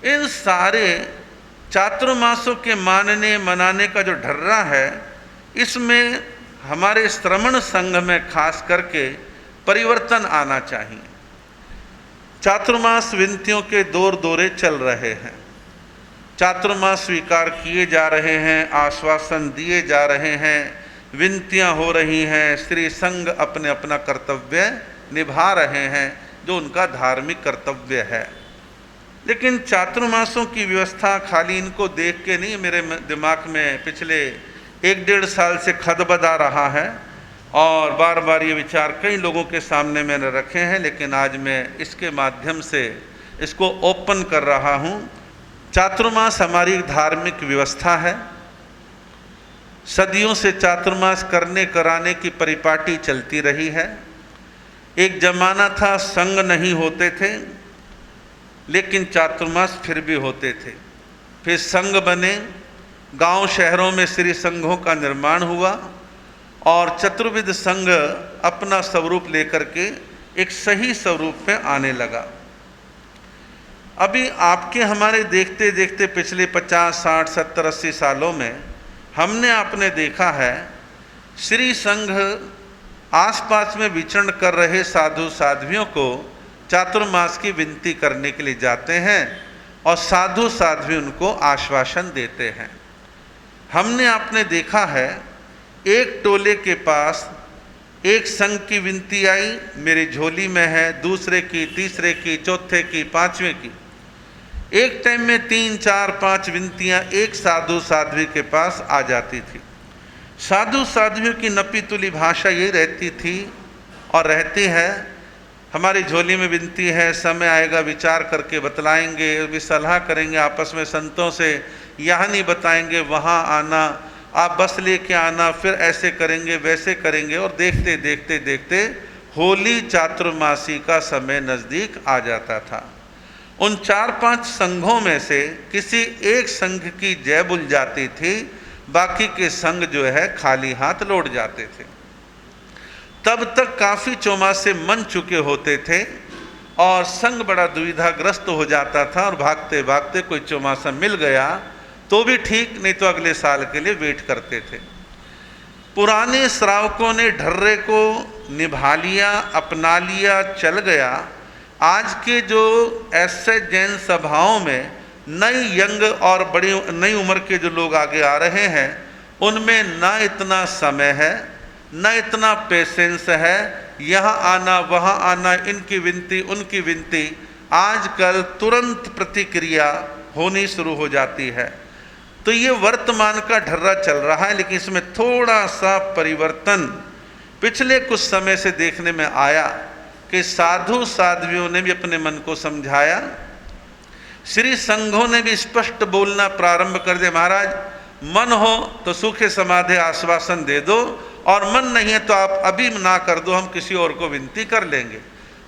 इन सारे चातुर्मासों के मानने मनाने का जो ढर्रा है, इसमें हमारे श्रमण संघ में खास करके परिवर्तन आना चाहिए। चातुर्मास विनतियों के दौर दौरे चल रहे हैं, चातुर्मास स्वीकार किए जा रहे हैं, आश्वासन दिए जा रहे हैं, विनतियां हो रही हैं, श्री संघ अपने अपना कर्तव्य निभा रहे हैं जो उनका धार्मिक कर्तव्य है। लेकिन चातुर्मासों की व्यवस्था खाली इनको देख के नहीं, मेरे दिमाग में पिछले 1-1.5 साल से खदबदा रहा है और बार बार ये विचार कई लोगों के सामने मैंने रखे हैं, लेकिन आज मैं इसके माध्यम से इसको ओपन कर रहा हूँ। चातुर्मास हमारी धार्मिक व्यवस्था है। सदियों से चातुर्मास करने कराने की परिपाटी चलती रही है। एक जमाना था संघ नहीं होते थे, लेकिन चातुर्मास फिर भी होते थे। फिर संघ बने, गांव शहरों में श्री संघों का निर्माण हुआ और चतुर्विध संघ अपना स्वरूप लेकर के एक सही स्वरूप में आने लगा। अभी आपके हमारे देखते देखते पिछले 50, 60, 70, 80 सालों में हमने आपने देखा है, श्री संघ आसपास में विचरण कर रहे साधु साध्वियों को चातुर्मास की विनती करने के लिए जाते हैं और साधु साध्वी उनको आश्वासन देते हैं। हमने आपने देखा है, एक टोले के पास एक संघ की विनती आई, मेरी झोली में है, दूसरे की, तीसरे की, चौथे की, पांचवें की। एक टाइम में 3, 4, 5 विनतियां एक साधु साध्वी के पास आ जाती थी। साधु साध्वियों की नपी तुली भाषा ये रहती थी और रहती है, हमारी झोली में विनती है, समय आएगा विचार करके बतलाएंगे, भी सलाह करेंगे आपस में संतों से, यहाँ नहीं बताएंगे वहाँ आना, आप बस लेके आना, फिर ऐसे करेंगे वैसे करेंगे। और देखते देखते देखते होली चातुर्मासी का समय नज़दीक आ जाता था। उन 4-5 संघों में से किसी एक संघ की जय बुल जाती थी, बाकी के संघ जो है खाली हाथ लौट जाते थे। तब तक काफ़ी चौमासे मन चुके होते थे और संघ बड़ा दुविधाग्रस्त हो जाता था और भागते भागते कोई चौमासा मिल गया तो भी ठीक, नहीं तो अगले साल के लिए वेट करते थे। पुराने श्रावकों ने ढर्रे को निभा लिया, अपना लिया, चल गया। आज के जो ऐसे जैन सभाओं में नई यंग और बड़ी नई उम्र के जो लोग आगे आ रहे हैं, उनमें ना इतना समय है, न इतना पेशेंस है, यहाँ आना वहाँ आना, इनकी विनती उनकी विनती। आजकल तुरंत प्रतिक्रिया होनी शुरू हो जाती है। तो ये वर्तमान का ढर्रा चल रहा है, लेकिन इसमें थोड़ा सा परिवर्तन पिछले कुछ समय से देखने में आया कि साधु साध्वियों ने भी अपने मन को समझाया, श्री संघों ने भी स्पष्ट बोलना प्रारंभ कर दिया, महाराज मन हो तो सूखे समाधि आश्वासन दे दो और मन नहीं है तो आप अभी ना कर दो, हम किसी और को विनती कर लेंगे।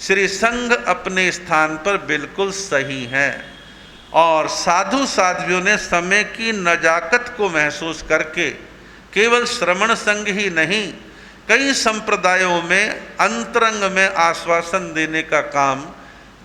श्री संघ अपने स्थान पर बिल्कुल सही हैं और साधु साध्वियों ने समय की नजाकत को महसूस करके केवल श्रमण संघ ही नहीं, कई संप्रदायों में अंतरंग में आश्वासन देने का काम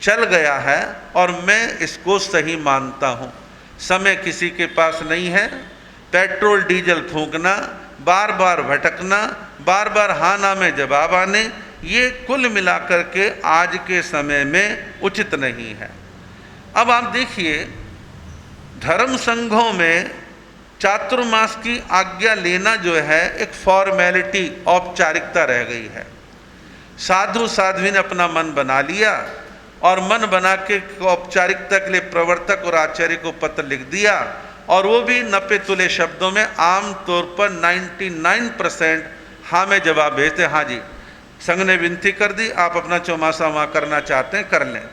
चल गया है और मैं इसको सही मानता हूँ। समय किसी के पास नहीं है, पेट्रोल डीजल फूंकना, बार बार भटकना, बार बार हाँ ना में जवाब आने, ये कुल मिलाकर के आज के समय में उचित नहीं है। अब आप देखिए, धर्म संघों में चातुर्मास की आज्ञा लेना जो है एक फॉर्मेलिटी, औपचारिकता रह गई है। साधु साध्वी ने अपना मन बना लिया और मन बना के औपचारिकता के लिए प्रवर्तक और आचार्य को पत्र लिख दिया और वो भी नपे तुले शब्दों में, आम तौर पर 99% हाँ में जवाब भेजते, हाँ जी संघ ने विनती कर दी, आप अपना चौमासा वहाँ करना चाहते हैं कर लें।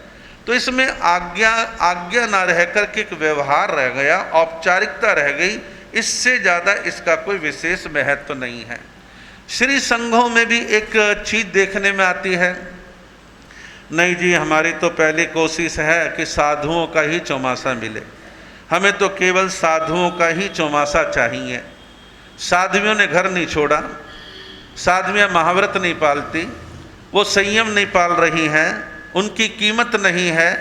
तो इसमें आज्ञा ना रह कर के एक व्यवहार रह गया, औपचारिकता रह गई, इससे ज़्यादा इसका कोई विशेष महत्व नहीं है। श्री संघों में भी एक चीज़ देखने में आती है, नहीं जी हमारी तो पहली कोशिश है कि साधुओं का ही चौमासा मिले, हमें तो केवल साधुओं का ही चौमासा चाहिए। साध्वियों ने घर नहीं छोड़ा, साध्वियाँ महाव्रत नहीं पालती, वो संयम नहीं पाल रही हैं, उनकी कीमत नहीं है,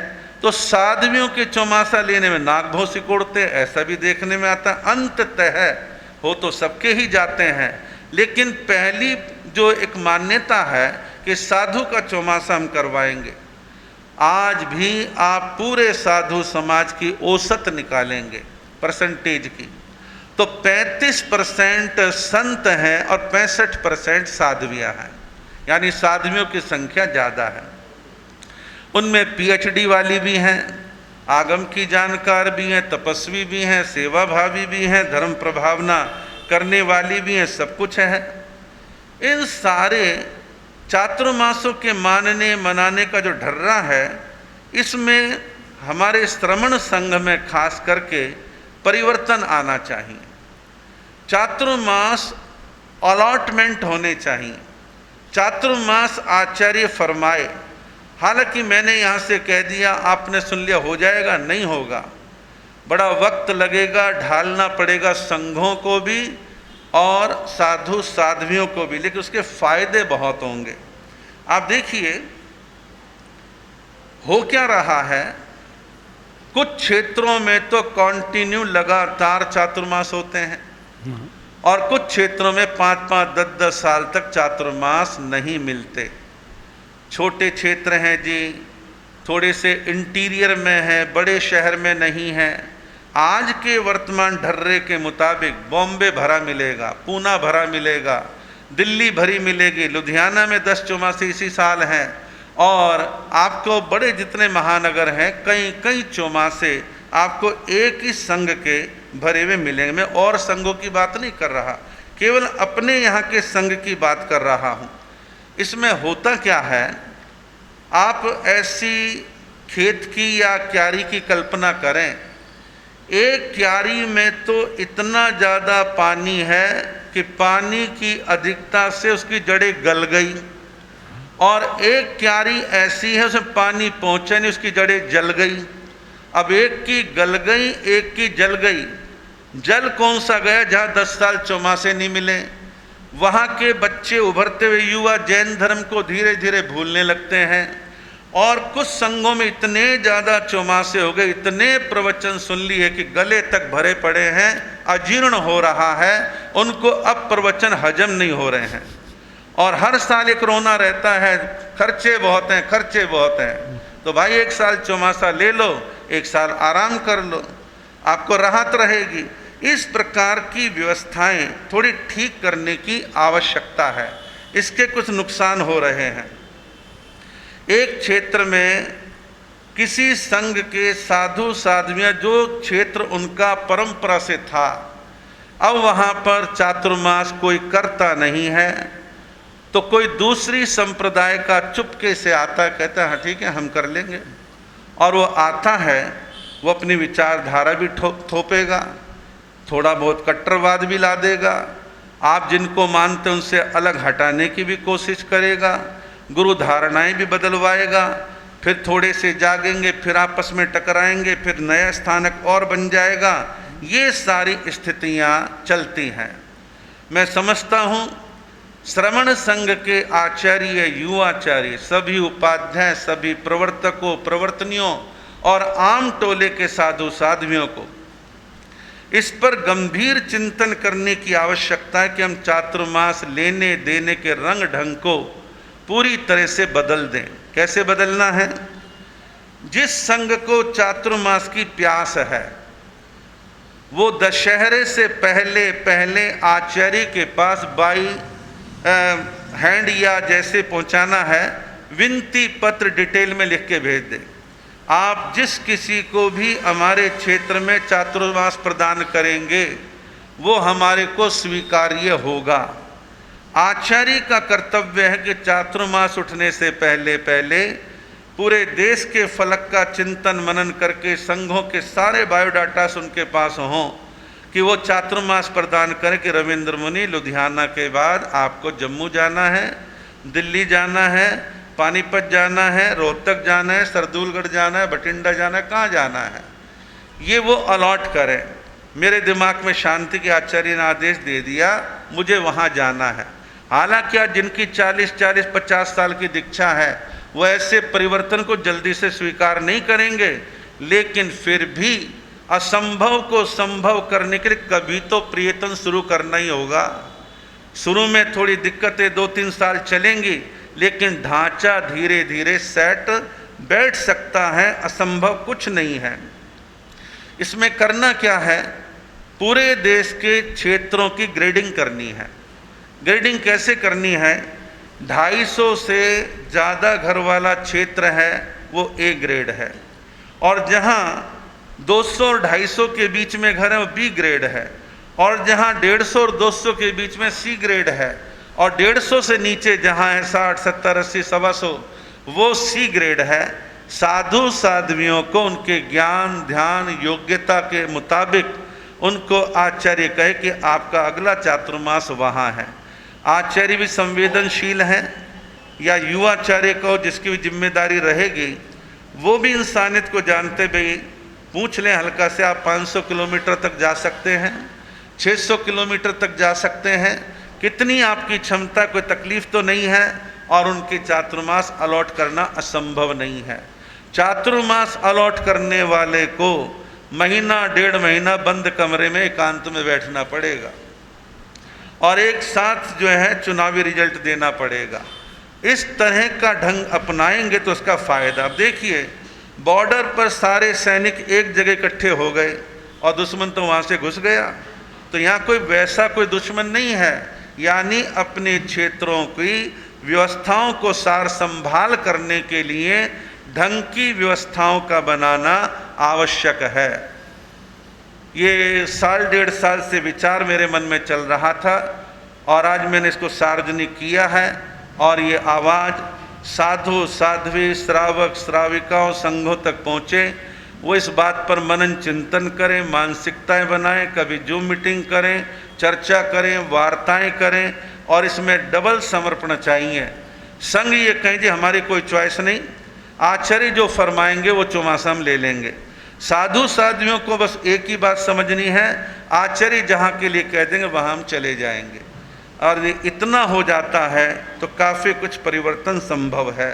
तो साध्वियों के चौमासा लेने में नाक भौं सिकोड़ते, ऐसा भी देखने में आता है। अंततः हो तो सबके ही जाते हैं, लेकिन पहली जो एक मान्यता है कि साधु का चौमासा हम करवाएंगे। आज भी आप पूरे साधु समाज की औसत निकालेंगे परसेंटेज की, तो 35% संत हैं और 65% साध्वियाँ हैं, यानी साध्वियों की संख्या ज़्यादा है। उनमें PhD वाली भी हैं, आगम की जानकार भी हैं, तपस्वी भी हैं, सेवाभावी भी हैं, धर्म प्रभावना करने वाली भी हैं, सब कुछ है। इन सारे चातुर्मासों के मानने मनाने का जो ढर्रा है, इसमें हमारे श्रमण संघ में खास करके परिवर्तन आना चाहिए। चातुर्मास अलॉटमेंट होने चाहिए, चातुर्मास आचार्य फरमाए। हालांकि मैंने यहाँ से कह दिया, आपने सुन लिया, हो जाएगा, नहीं होगा, बड़ा वक्त लगेगा, ढालना पड़ेगा संघों को भी और साधु साध्वियों को भी, लेकिन उसके फायदे बहुत होंगे। आप देखिए हो क्या रहा है, कुछ क्षेत्रों में तो कंटिन्यू लगातार चातुर्मास होते हैं और कुछ क्षेत्रों में 5-5, 10-10 साल तक चातुर्मास नहीं मिलते। छोटे क्षेत्र हैं जी, थोड़े से इंटीरियर में है, बड़े शहर में नहीं है। आज के वर्तमान ढर्रे के मुताबिक बॉम्बे भरा मिलेगा, पूना भरा मिलेगा, दिल्ली भरी मिलेगी, लुधियाना में 10 चौमासे इसी साल हैं, और आपको बड़े जितने महानगर हैं कई चौमासे आपको एक ही संघ के भरे हुए मिलेंगे। मैं और संघों की बात नहीं कर रहा, केवल अपने यहाँ के संघ की बात कर रहा हूँ। इसमें होता क्या है, आप ऐसी खेत की या क्यारी की कल्पना करें, एक क्यारी में तो इतना ज़्यादा पानी है कि पानी की अधिकता से उसकी जड़ें गल गई, और एक क्यारी ऐसी है उसमें पानी पहुँचा नहीं, उसकी जड़ें जल गई। अब एक की गल गई, एक की जल गई। जल कौन सा गया? जहाँ 10 साल चौमासे नहीं मिले। वहाँ के बच्चे, उभरते हुए युवा जैन धर्म को धीरे धीरे भूलने लगते हैं, और कुछ संघों में इतने ज़्यादा चौमासे हो गए, इतने प्रवचन सुन लिए कि गले तक भरे पड़े हैं, अजीर्ण हो रहा है, उनको अब प्रवचन हजम नहीं हो रहे हैं, और हर साल एक रोना रहता है, खर्चे बहुत हैं, खर्चे बहुत हैं। तो भाई 1 साल चौमासा ले लो, 1 साल आराम कर लो, आपको राहत रहेगी। इस प्रकार की व्यवस्थाएं थोड़ी ठीक करने की आवश्यकता है। इसके कुछ नुकसान हो रहे हैं। एक क्षेत्र में किसी संघ के साधु साध्वियाँ, जो क्षेत्र उनका परंपरा से था, अब वहाँ पर चातुर्मास कोई करता नहीं है, तो कोई दूसरी संप्रदाय का चुपके से आता, कहता है हाँ ठीक है हम कर लेंगे, और वो आता है, वो अपनी विचारधारा भी थोपेगा, थोड़ा बहुत कट्टरवाद भी ला देगा, आप जिनको मानते हैं उनसे अलग हटाने की भी कोशिश करेगा, गुरु धारणाएं भी बदलवाएगा, फिर थोड़े से जागेंगे, फिर आपस में टकराएंगे, फिर नया स्थानक और बन जाएगा। ये सारी स्थितियाँ चलती हैं। मैं समझता हूँ श्रमण संघ के आचार्य, युवाचार्य, सभी उपाध्याय, सभी प्रवर्तकों, प्रवर्तनियों और आम टोले के साधु साध्वियों को इस पर गंभीर चिंतन करने की आवश्यकता है कि हम चातुर्मास लेने देने के रंग ढंग को पूरी तरह से बदल दें। कैसे बदलना है? जिस संघ को चातुर्मास की प्यास है, वो दशहरे से पहले पहले आचार्य के पास बाई हैंड या जैसे पहुंचाना है, विनती पत्र डिटेल में लिख के भेज दें। आप जिस किसी को भी हमारे क्षेत्र में चातुर्मास प्रदान करेंगे वो हमारे को स्वीकार्य होगा। आचार्य का कर्तव्य है कि चातुर्मास उठने से पहले पहले पूरे देश के फलक का चिंतन मनन करके संघों के सारे बायोडाटास उनके पास हों कि वो चातुर्मास प्रदान करें कि रविंद्र मुनि, लुधियाना के बाद आपको जम्मू जाना है, दिल्ली जाना है, पानीपत जाना है, रोहतक जाना है, सरदूलगढ़ जाना है, बठिंडा जाना है, कहाँ जाना है, ये वो अलॉट करें। मेरे दिमाग में शांति के आचार्य ने आदेश दे दिया मुझे वहाँ जाना है। हालांकि आज जिनकी 40-50 साल की दीक्षा है वो ऐसे परिवर्तन को जल्दी से स्वीकार नहीं करेंगे, लेकिन फिर भी असंभव को संभव करने के लिए कभी तो प्रयत्न शुरू करना ही होगा। शुरू में थोड़ी दिक्कतें 2-3 साल चलेंगी, लेकिन ढांचा धीरे धीरे सेट बैठ सकता है, असंभव कुछ नहीं है। इसमें करना क्या है, पूरे देश के क्षेत्रों की ग्रेडिंग करनी है। ग्रेडिंग कैसे करनी है, 250 से ज़्यादा घर वाला क्षेत्र है वो ए ग्रेड है, और जहाँ 200 और 250 के बीच में घर है वो बी ग्रेड है, और जहाँ 150 और 200 के बीच में सी ग्रेड है, और 150 से नीचे जहाँ है 60, 70, 80, 125 वो सी ग्रेड है। साधु साध्वियों को उनके ज्ञान ध्यान योग्यता के मुताबिक उनको आचार्य कहे कि आपका अगला चातुर्मास वहाँ है। आचार्य भी संवेदनशील हैं, या युवाचार्य को जिसकी भी जिम्मेदारी रहेगी, वो भी इंसानियत को जानते भाई पूछ लें हल्का से, आप 500 किलोमीटर तक जा सकते हैं, 600 किलोमीटर तक जा सकते हैं, कितनी आपकी क्षमता, कोई तकलीफ तो नहीं है, और उनके चातुर्मास अलॉट करना असंभव नहीं है। चातुर्मास अलॉट करने वाले को महीना 1.5 महीना बंद कमरे में एकांत में बैठना पड़ेगा, और एक साथ जो है चुनावी रिजल्ट देना पड़ेगा। इस तरह का ढंग अपनाएंगे तो उसका फ़ायदा। अब देखिए, बॉर्डर पर सारे सैनिक एक जगह इकट्ठे हो गए और दुश्मन तो वहाँ से घुस गया, तो यहाँ कोई वैसा कोई दुश्मन नहीं है। यानी अपने क्षेत्रों की व्यवस्थाओं को सार संभाल करने के लिए ढंग की व्यवस्थाओं का बनाना आवश्यक है। ये 1.5 साल से विचार मेरे मन में चल रहा था, और आज मैंने इसको सार्वजनिक किया है, और ये आवाज़ साधु साध्वी श्रावक श्राविकाओं संघों तक पहुँचे। वो इस बात पर मनन चिंतन करें, मानसिकताएं बनाएं, कभी जूम मीटिंग करें, चर्चा करें, वार्ताएं करें, और इसमें डबल समर्पण चाहिए। संघ ये कहें जी हमारी कोई चॉइस नहीं, आचार्य जो फरमाएंगे वो चौमासा हम ले लेंगे। साधु साध्वियों को बस एक ही बात समझनी है, आचार्य जहाँ के लिए कह देंगे वहाँ हम चले जाएंगे, और ये इतना हो जाता है तो काफ़ी कुछ परिवर्तन संभव है।